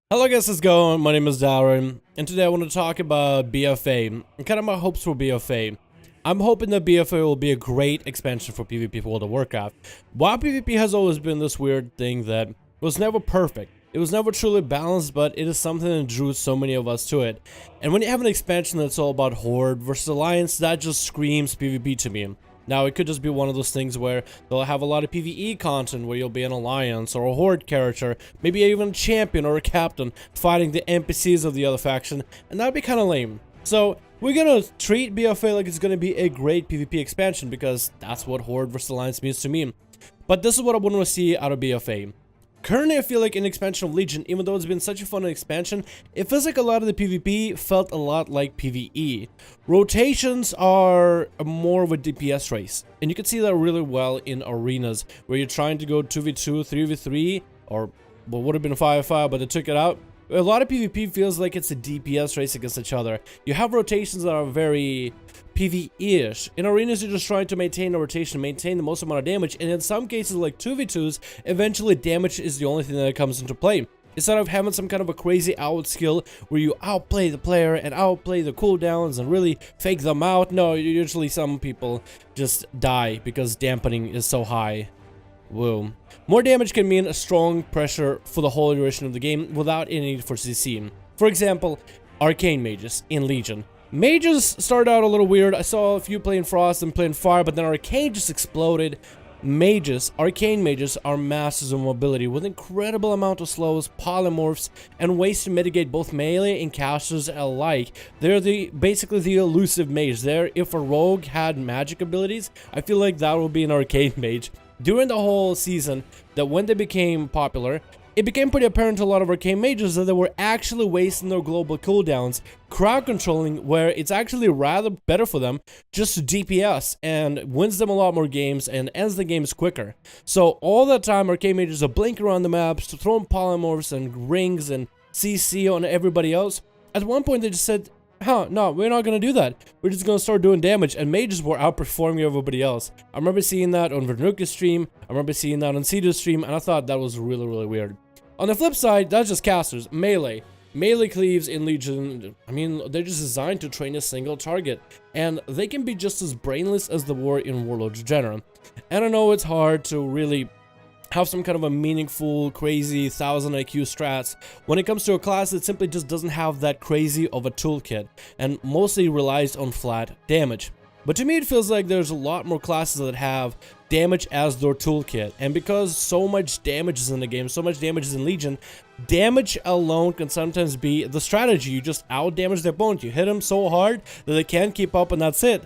Hello guys, how's it going? My name is Darren, and today I want to talk about BFA, and kind of my hopes for BFA. I'm hoping that BFA will be a great expansion for PvP for World of Warcraft. WoW PvP has always been this weird thing that was never perfect. It was never truly balanced, but it is something that drew so many of us to it. And when you have an expansion that's all about Horde versus Alliance, that just screams PvP to me. Now, it could just be one of those things where they'll have a lot of PvE content where you'll be an Alliance or a Horde character, maybe even a champion or a captain fighting the NPCs of the other faction, and that'd be kind of lame. So, we're gonna treat BFA like it's gonna be a great PvP expansion because that's what Horde vs Alliance means to me. But this is what I want to see out of BFA. Currently, I feel like an expansion of Legion, even though it's been such a fun expansion, it feels like a lot of the PvP felt a lot like PvE. Rotations are more of a DPS race, and you can see that really well in arenas, where you're trying to go 2v2, 3v3, or what would have been 5v5, but they took it out. A lot of PvP feels like it's a DPS race against each other. You have rotations that are very PvE-ish. In arenas, you're just trying to maintain a rotation, maintain the most amount of damage, and in some cases, like 2v2s, eventually damage is the only thing that comes into play. Instead of having some kind of a crazy out skill where you outplay the player and outplay the cooldowns and really fake them out, no, usually some people just die because dampening is so high. Whoa. More damage can mean a strong pressure for the whole duration of the game without any need for CC. For example, arcane mages in Legion. Mages started out a little weird. I saw a few playing Frost and playing Fire, but then arcane just exploded. Mages, arcane mages, are masters of mobility with incredible amount of slows, polymorphs, and ways to mitigate both melee and casters alike. They're basically the elusive mage. If a rogue had magic abilities, I feel like that would be an arcane mage. During the whole season, that when they became popular, it became pretty apparent to a lot of arcane mages that they were actually wasting their global cooldowns, crowd controlling, where it's actually rather better for them just to DPS and wins them a lot more games and ends the games quicker. So all that time, arcane mages are blinking around the maps, throwing polymorphs and rings and CC on everybody else. At one point, they just said, no, we're not gonna do that. We're just gonna start doing damage, and mages were outperforming everybody else. I remember seeing that on Vernuka's stream, I remember seeing that on Cedar's stream, and I thought that was really, really weird. On the flip side, that's just casters. Melee cleaves in Legion, I mean, they're just designed to train a single target, and they can be just as brainless as they were in Warlords Genera. And I know it's hard to really have some kind of a meaningful, crazy 1000 IQ strats when it comes to a class that simply just doesn't have that crazy of a toolkit and mostly relies on flat damage. But to me, it feels like there's a lot more classes that have damage as their toolkit, and because so much damage is in the game, so much damage is in Legion, damage alone can sometimes be the strategy. You just out-damage the opponent, you hit them so hard that they can't keep up, and that's it.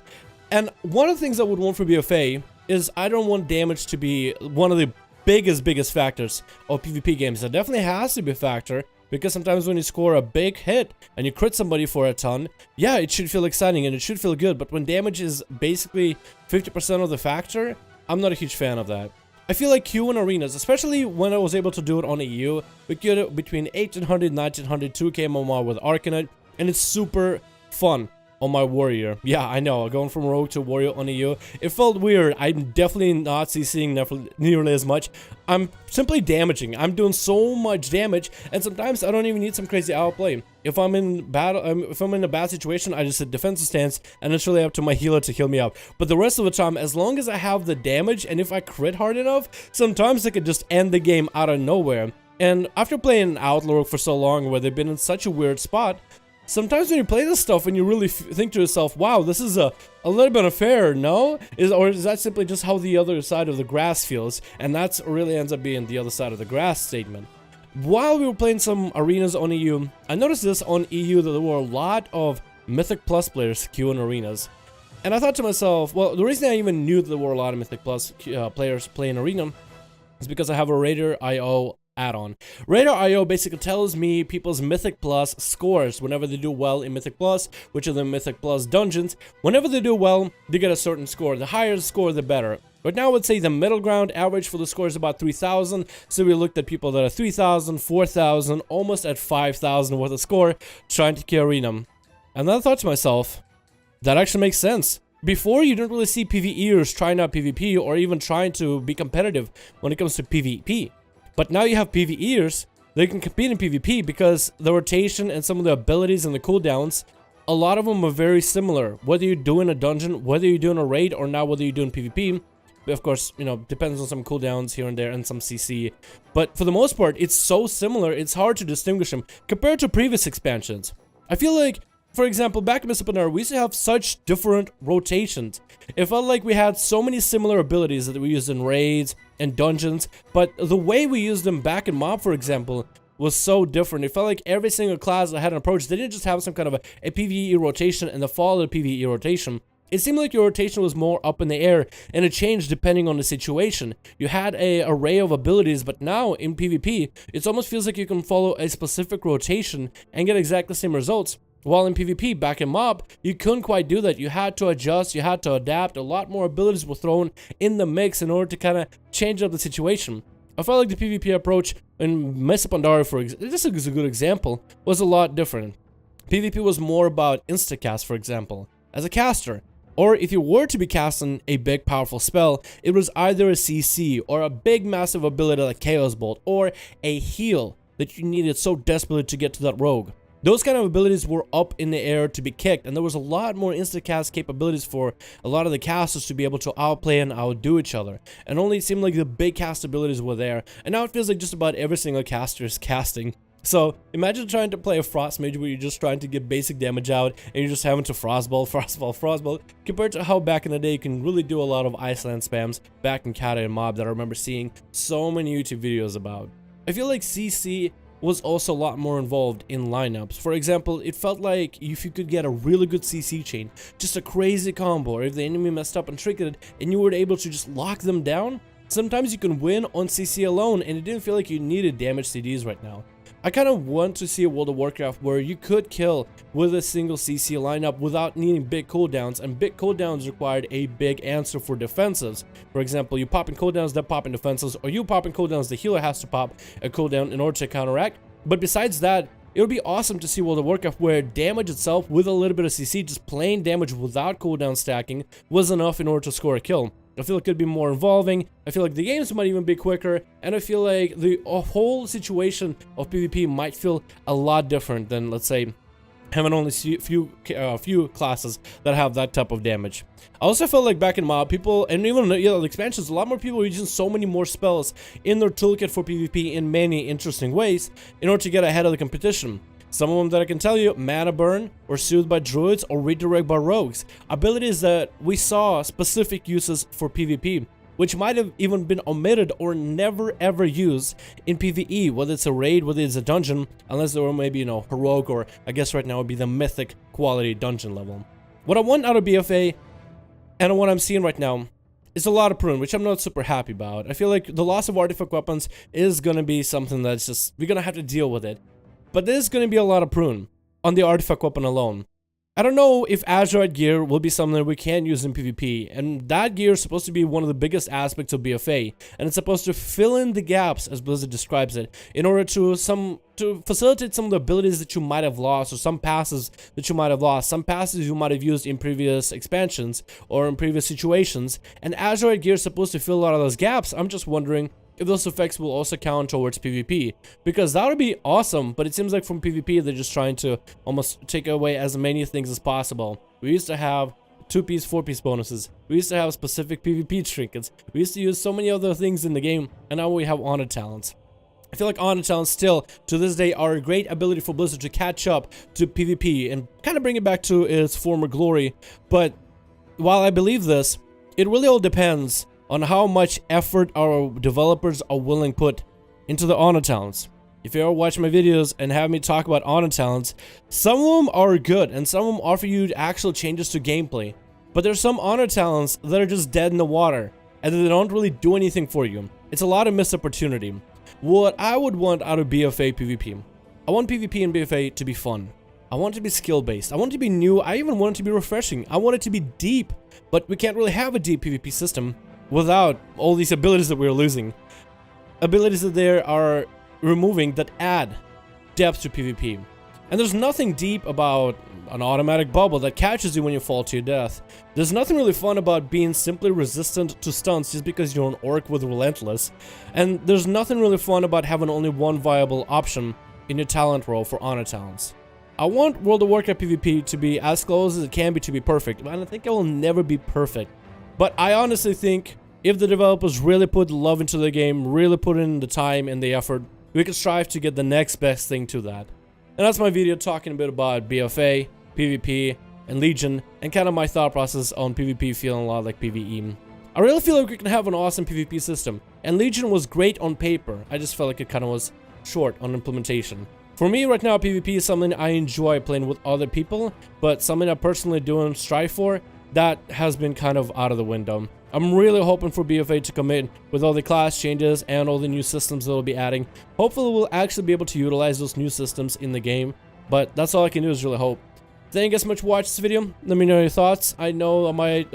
And one of the things I would want for BFA is I don't want damage to be one of the biggest factors of PvP games. It definitely has to be a factor, because sometimes when you score a big hit and you crit somebody for a ton, yeah, it should feel exciting and it should feel good, but when damage is basically 50% of the factor, I'm not a huge fan of that. I feel like Q in arenas, especially when I was able to do it on EU, we get it between 1800, 1900, 2k MMR with Arcanite, and it's super fun on my warrior. Yeah, I know, going from rogue to warrior on EU, it felt weird. I'm definitely not CCing nearly as much. I'm simply damaging. I'm doing so much damage, and sometimes I don't even need some crazy outplay. If I'm in battle, if I'm in a bad situation, I just hit defensive stance, and it's really up to my healer to heal me up. But the rest of the time, as long as I have the damage, and if I crit hard enough, sometimes I could just end the game out of nowhere. And after playing Outlaw for so long, where they've been in such a weird spot, sometimes when you play this stuff and you really think to yourself, wow, this is a little bit unfair, no? Or is that simply just how the other side of the grass feels? And that's really ends up being the other side of the grass statement. While we were playing some arenas on EU, I noticed this on EU that there were a lot of Mythic Plus players queuing arenas. And I thought to myself, well, the reason I even knew that there were a lot of Mythic Plus players playing arena is because I have a Raider.io add-on. Raider.io basically tells me people's Mythic Plus scores whenever they do well in Mythic Plus, which are the Mythic Plus dungeons. Whenever they do well, they get a certain score. The higher the score, the better. But now I would say the middle ground average for the score is about 3,000. So we looked at people that are 3,000, 4,000, almost at 5,000 worth of score, trying to kill arena. And then I thought to myself, that actually makes sense. Before, you didn't really see PvEers trying out PvP or even trying to be competitive when it comes to PvP. But now you have PvEers they can compete in PvP because the rotation and some of the abilities and the cooldowns, a lot of them are very similar. Whether you're doing a dungeon, whether you're doing a raid, or now whether you're doing PvP. But of course, you know, depends on some cooldowns here and there and some CC. But for the most part, it's so similar, it's hard to distinguish them compared to previous expansions. I feel like, for example, back in Mr. we used to have such different rotations. It felt like we had so many similar abilities that we used in raids and dungeons, but the way we used them back in Mob, for example, was so different. It felt like every single class that had an approach, they didn't just have some kind of a PvE rotation and the fall of the PvE rotation. It seemed like your rotation was more up in the air, and it changed depending on the situation. You had an array of abilities, but now in PvP, it almost feels like you can follow a specific rotation and get exactly the same results. While in PvP, back in Mob, you couldn't quite do that. You had to adjust, you had to adapt. A lot more abilities were thrown in the mix in order to kind of change up the situation. I felt like the PvP approach in Mesa Pandaria, for example, this is a good example, was a lot different. PvP was more about instacast, for example, as a caster. Or if you were to be casting a big powerful spell, it was either a CC or a big massive ability like Chaos Bolt or a heal that you needed so desperately to get to that rogue. Those kind of abilities were up in the air to be kicked, and there was a lot more instacast capabilities for a lot of the casters to be able to outplay and outdo each other. And only it seemed like the big cast abilities were there, and now it feels like just about every single caster is casting. So imagine trying to play a Frost Mage where you're just trying to get basic damage out and you're just having to Frostball, compared to how back in the day you can really do a lot of Iceland spams back in Kata and Mob that I remember seeing so many YouTube videos about. I feel like CC was also a lot more involved in lineups. For example, it felt like if you could get a really good CC chain, just a crazy combo, or if the enemy messed up and triggered it and you were able to just lock them down, sometimes you can win on CC alone, and it didn't feel like you needed damage CDs right now. I kind of want to see a World of Warcraft where you could kill with a single CC lineup without needing big cooldowns, and big cooldowns required a big answer for defensives. For example, you pop in cooldowns that pop in defenses, or you pop in cooldowns the healer has to pop a cooldown in order to counteract. But besides that, it would be awesome to see World of Warcraft where damage itself with a little bit of CC, just plain damage without cooldown stacking, was enough in order to score a kill. I feel like it could be more involving, I feel like the games might even be quicker, and I feel like the whole situation of PvP might feel a lot different than, let's say, having only few classes that have that type of damage. I also felt like back in Mob, people, and even the expansions, a lot more people were using so many more spells in their toolkit for PvP in many interesting ways in order to get ahead of the competition. Some of them that I can tell you, Mana Burn, or Soothed by Druids, or Redirect by Rogues. Abilities that we saw specific uses for PvP, which might have even been omitted or never ever used in PvE, whether it's a raid, whether it's a dungeon, unless they were maybe, you know, heroic, or I guess right now would be the mythic quality dungeon level. What I want out of BFA, and what I'm seeing right now, is a lot of prune, which I'm not super happy about. I feel like the loss of artifact weapons is going to be something that's just, we're going to have to deal with it. But there's going to be a lot of prune on the artifact weapon alone. I don't know if Azurite gear will be something that we can use in PvP, and that gear is supposed to be one of the biggest aspects of BFA, and it's supposed to fill in the gaps, as Blizzard describes it, in order to facilitate some of the abilities that you might have lost, or some passes that you might have lost, some passes you might have used in previous expansions or in previous situations, and Azurite gear is supposed to fill a lot of those gaps. I'm just wondering if those effects will also count towards PvP, because that would be awesome, but it seems like from PvP they're just trying to almost take away as many things as possible. We used to have 2-piece, 4-piece bonuses, we used to have specific PvP trinkets, we used to use so many other things in the game, and now we have honor talents. I feel like honor talents still, to this day, are a great ability for Blizzard to catch up to PvP and kind of bring it back to its former glory, but while I believe this, it really all depends on how much effort our developers are willing to put into the honor talents. If you ever watch my videos and have me talk about honor talents, some of them are good and some of them offer you actual changes to gameplay. But there's some honor talents that are just dead in the water and they don't really do anything for you. It's a lot of missed opportunity. What I would want out of BFA PvP, I want PvP and BFA to be fun. I want it to be skill based. I want it to be new. I even want it to be refreshing. I want it to be deep, but we can't really have a deep PvP system without all these abilities that we're losing. Abilities that they are removing that add depth to PvP. And there's nothing deep about an automatic bubble that catches you when you fall to your death. There's nothing really fun about being simply resistant to stunts just because you're an orc with Relentless, and there's nothing really fun about having only one viable option in your talent row for honor talents. I want World of Warcraft PvP to be as close as it can be to be perfect, and I think it will never be perfect. But I honestly think if the developers really put love into the game, really put in the time and the effort, we could strive to get the next best thing to that. And that's my video talking a bit about BFA, PvP, and Legion, and kind of my thought process on PvP feeling a lot like PvE. I really feel like we can have an awesome PvP system, and Legion was great on paper. I just felt like it kind of was short on implementation. For me right now, PvP is something I enjoy playing with other people, but something I personally do and strive for, that has been kind of out of the window. I'm really hoping for BFA to come in with all the class changes and all the new systems they'll be adding. Hopefully we'll actually be able to utilize those new systems in the game, but that's all I can do is really hope. Thank you guys so much for watching this video. Let me know your thoughts. I know I might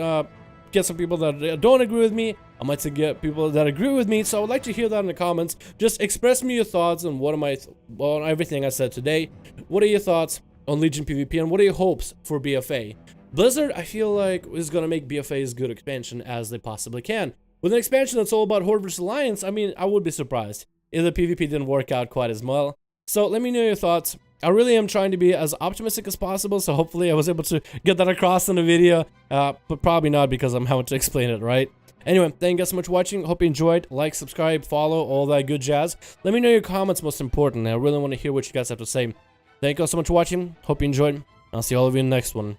get some people that don't agree with me. I might get people that agree with me, so I would like to hear that in the comments. Just express me your thoughts on on everything I said today. What are your thoughts on Legion PvP, and what are your hopes for BFA? Blizzard, I feel like, is going to make BFA as good expansion as they possibly can. With an expansion that's all about Horde vs Alliance, I mean, I would be surprised if the PvP didn't work out quite as well. So let me know your thoughts. I really am trying to be as optimistic as possible, so hopefully I was able to get that across in the video, but probably not because I'm having to explain it, right? Anyway, thank you guys so much for watching. Hope you enjoyed. Like, subscribe, follow, all that good jazz. Let me know your comments, most important. I really want to hear what you guys have to say. Thank you guys so much for watching. Hope you enjoyed. I'll see all of you in the next one.